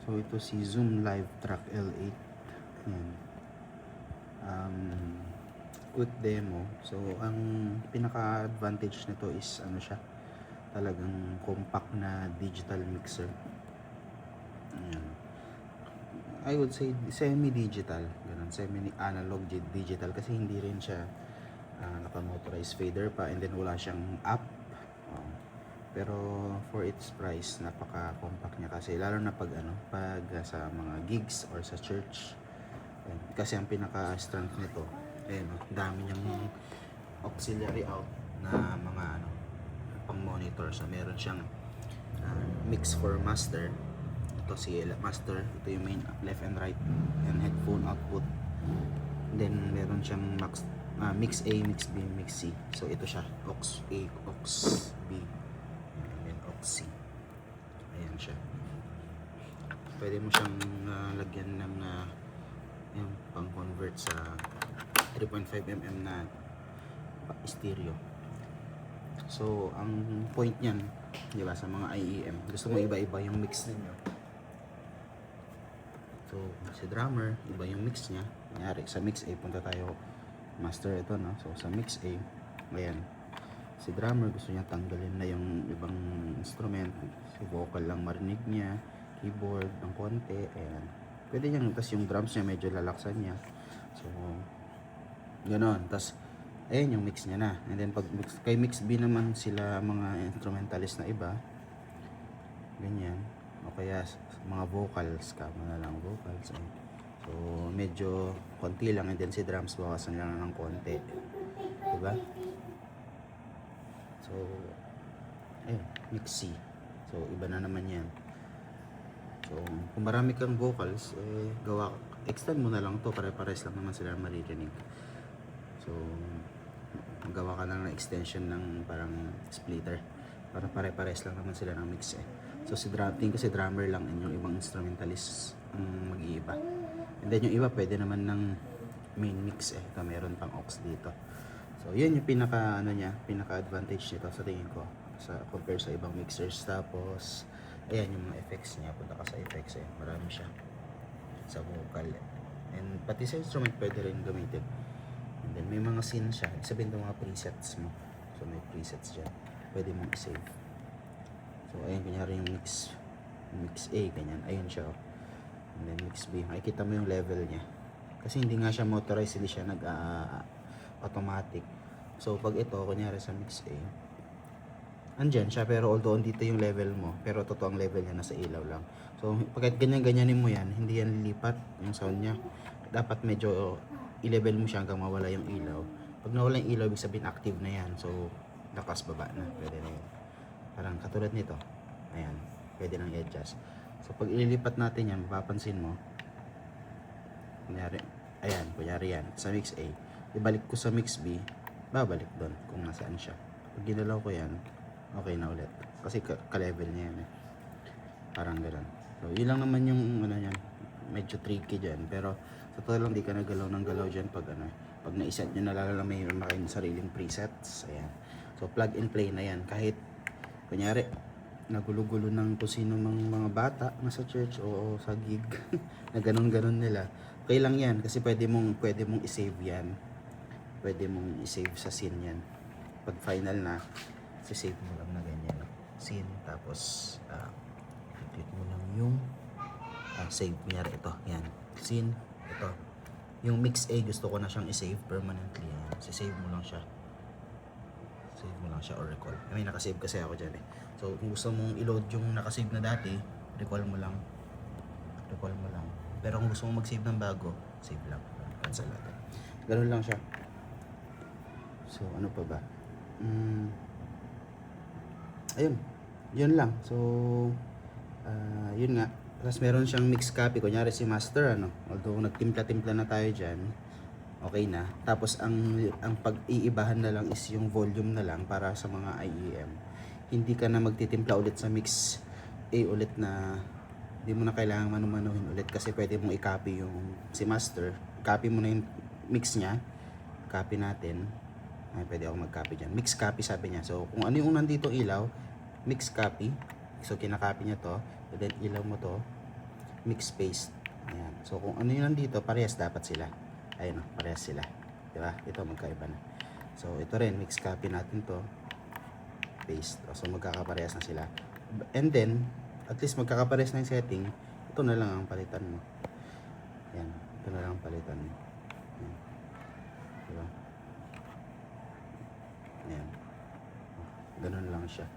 So ito si Zoom Live Track L8. Yan. Quick demo. So ang pinaka-advantage nito is ano siya, talagang compact na digital mixer. Ayan. I would say semi-digital, ganun, semi-analog digital kasi hindi rin siya naka-motorized fader pa, and then wala siyang app. Pero for its price, napaka-compact niya kasi lalo na pag sa mga gigs or sa church. Ayan. Kasi ang pinaka-strength nito, dami niyang auxiliary out na mga pang monitor. So meron siyang mix for master. Ito si master, ito yung main left and right, and headphone output. Then meron siyang mix A, mix B, mix C. So ito siya, aux A, aux B, and then aux C. Ayan siya. Pwede mo siyang lagyan ng yung pang convert sa 3.5mm na stereo. So ang point niyan, di ba, sa mga IEM, gusto mo iba-iba yung mix ninyo. So si drummer, iba yung mix niya. Kunyari sa mix A, punta tayo master ito, no? So sa mix A, ayan, si drummer gusto niya tanggalin na yung ibang instrument, si vocal lang marinig niya, keyboard ng konti, ayan, pwede niyang, tas yung drums niya medyo lalaksan niya. So ganon. Tas ayan yung mix niya na. And then pag kay mix B naman, sila mga instrumentalist na iba, ganyan, o kaya mga vocals, kama na lang vocals, ayan. So medyo konti lang, and then si drums bawasan lang ng konti, diba? So ayun, mix C. So iba na naman yan. So kung marami kang vocals, extend mo na lang to, pare-pares lang naman sila maririnig. So gawa ka lang ng extension ng parang splitter para pare-pares lang naman sila ng mix eh. So si drummer lang, and yung ibang instrumentalist ang mag-iiba. And then yung iba pwede naman ng main mix eh. Ito meron pang aux dito. So yun yung pinaka-advantage nito sa tingin ko sa compare sa ibang mixers. Tapos ayan yung mga effects niya. Punta ka sa effects eh, marami siya sa vocal and pati sa instrument pwede rin gamitin. And then may mga scene siya, sabihin ng mga presets mo. So may presets dyan, pwede mong i-save. So ayan, kunyari yung mix A, ganyan, ayun siya. And then mix B, makikita mo yung level niya kasi hindi nga siya motorized, hindi siya automatic. So pag ito, kunyari sa mix A, andyan siya, pero although dito yung level mo, pero totoo ang level niya nasa ilaw lang. So pag ganyan-ganyanin mo yan, hindi yan lilipat yung sound niya. Dapat medyo i-level mo siya hanggang mawala yung ilaw. Pag nawala yung ilaw, ibig sabihin active na yan. So lakas baba na, pwede na yun. Parang katulad nito, ayan, pwede nang i-adjust. So pag ililipat natin yan, mapapansin mo, kunyari, ayan, kunyari yan, sa mix A, ibalik ko sa mix B, babalik doon kung nasaan siya. Pag ginalaw ko yan, okay na ulit. Kasi ka-level niya yan eh. Parang gano'n. So yun lang naman yung yan, medyo tricky dyan. Pero sa totoo lang, di ka nagalaw ng galaw dyan pag pag na-iset nyo na lang may kayong sariling presets. Ayan. So plug and play na yan. Kahit kunyari nagulo-gulo ng kung sino mga bata na sa church o sa gig na ganon-ganon nila, okay lang yan kasi pwede mong i-save yan, pwede mong i-save sa scene yan. Pag final na, save mo lang na ganyan scene, tapos click mo lang yung save. Kunyari ito, yan, scene, ito yung mix A, gusto ko na siyang i-save permanently, yan, save mo lang siya, or recall. May nakasave kasi ako dyan eh. So kung gusto mong i-load yung nakasave na dati, recall mo lang. Pero kung gusto mong mag-save ng bago, save lang, cancel natin. Ganun lang siya. So ano pa ba? Ayun, yun lang. So yun nga. Tapos meron siyang mix copy. Kunyari si master, although nagtimpla-timpla na tayo dyan, okay na. Tapos ang pag-iibahan na lang is yung volume na lang para sa mga IEM. Hindi ka na magtitimpla ulit sa mix A ulit, na hindi mo na kailangan manumanuhin ulit kasi pwede mong i-copy yung si master. Copy mo na yung mix niya. Copy natin. Ay, pwede ako mag-copy dyan. Mix copy sabi niya. So kung ano yung nandito ilaw, mix copy. So kinakopy niya to. And then ilaw mo to. mix paste. Ayan. So kung ano yun nandito, parehas dapat sila. Ayun, parehas sila. Diba? Ito magkaiba na. So ito rin, mix copy natin to. Paste. So magkakaparehas na sila. And then, at least magkakaparehas na yung setting. Ito na lang ang palitan mo. Ayan. Ito na lang ang palitan mo. Ayan. Diba? Ayan. Ganun lang siya.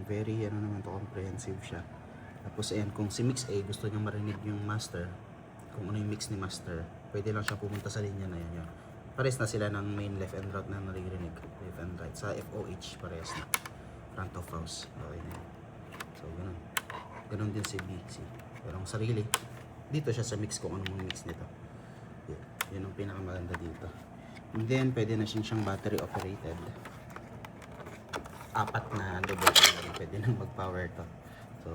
Very ano naman to, comprehensive siya. Tapos ayan, kung si Mix A gusto niya marinig yung master, kung ano yung mix ni master, pwede lang siya pumunta sa linya na yan. Pares na sila ng main left and right na naririnig. Left and right. Sa FOH, pares na. Front of house. Okay na yan. So, ganun. Ganun din si BC. Pero ang sarili, dito siya sa mix kung anong mix nito. Yun ang pinakamaganda dito. And then, pwede na siyang battery operated. 4 na double A, pwede nang mag-power to. So,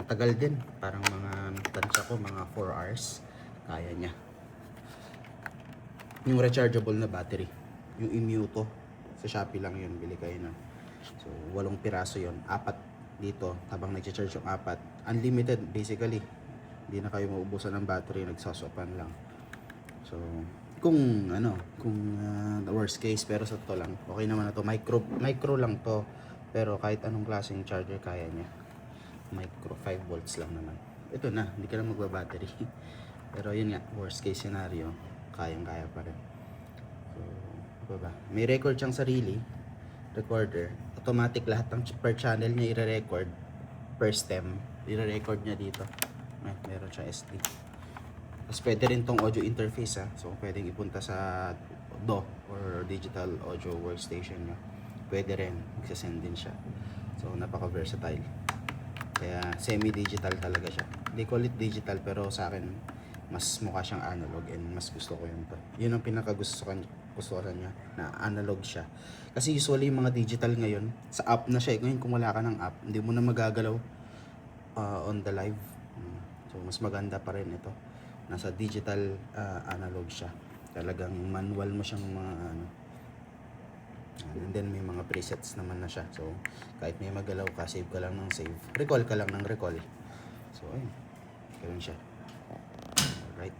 matagal din. Parang mga tansya ko, mga 4 hours. Kaya niya. Yung rechargeable na battery. Yung Immuto. Sa Shopee lang yun. Bili kayo na. So, 8 piraso yun. 4 dito. Habang nag-charge yung 4. Unlimited, basically. Hindi na kayo maubusan ng battery. Nagsasopan lang. So, kung the worst case, pero sa to lang, okay naman na to. Micro lang to, pero kahit anong klaseng charger kaya niya. Micro, 5 volts lang naman. Ito na, hindi ka na magbabattery. Pero yun nga, worst case scenario, kayang-kaya pa rin. So, ano ba? May record siyang sarili, recorder. Automatic lahat ng per channel niya i-record per stem. I-record niya dito. Meron siya SD. Tapos pwede rin tong audio interface So pwedeng ipunta sa DAW or digital audio workstation nyo. Pwede rin, magsasend din siya. So napaka-versatile. Kaya semi-digital talaga siya. They call it digital pero sa akin mas mukha siyang analog and mas gusto ko yun to. Yun ang pinakagusto ko niya, na analog siya. Kasi usually yung mga digital ngayon, sa app na siya. Ngayon kung wala ka ng app, hindi mo na magagalaw on the live. So mas maganda pa rin ito. Nasa digital analog siya. Talagang manual mo siyang mga and then may mga presets naman na siya. So kahit may magalaw ka, save ka lang ng save. Recall ka lang ng recall. So ayun. Ganun siya. Alright.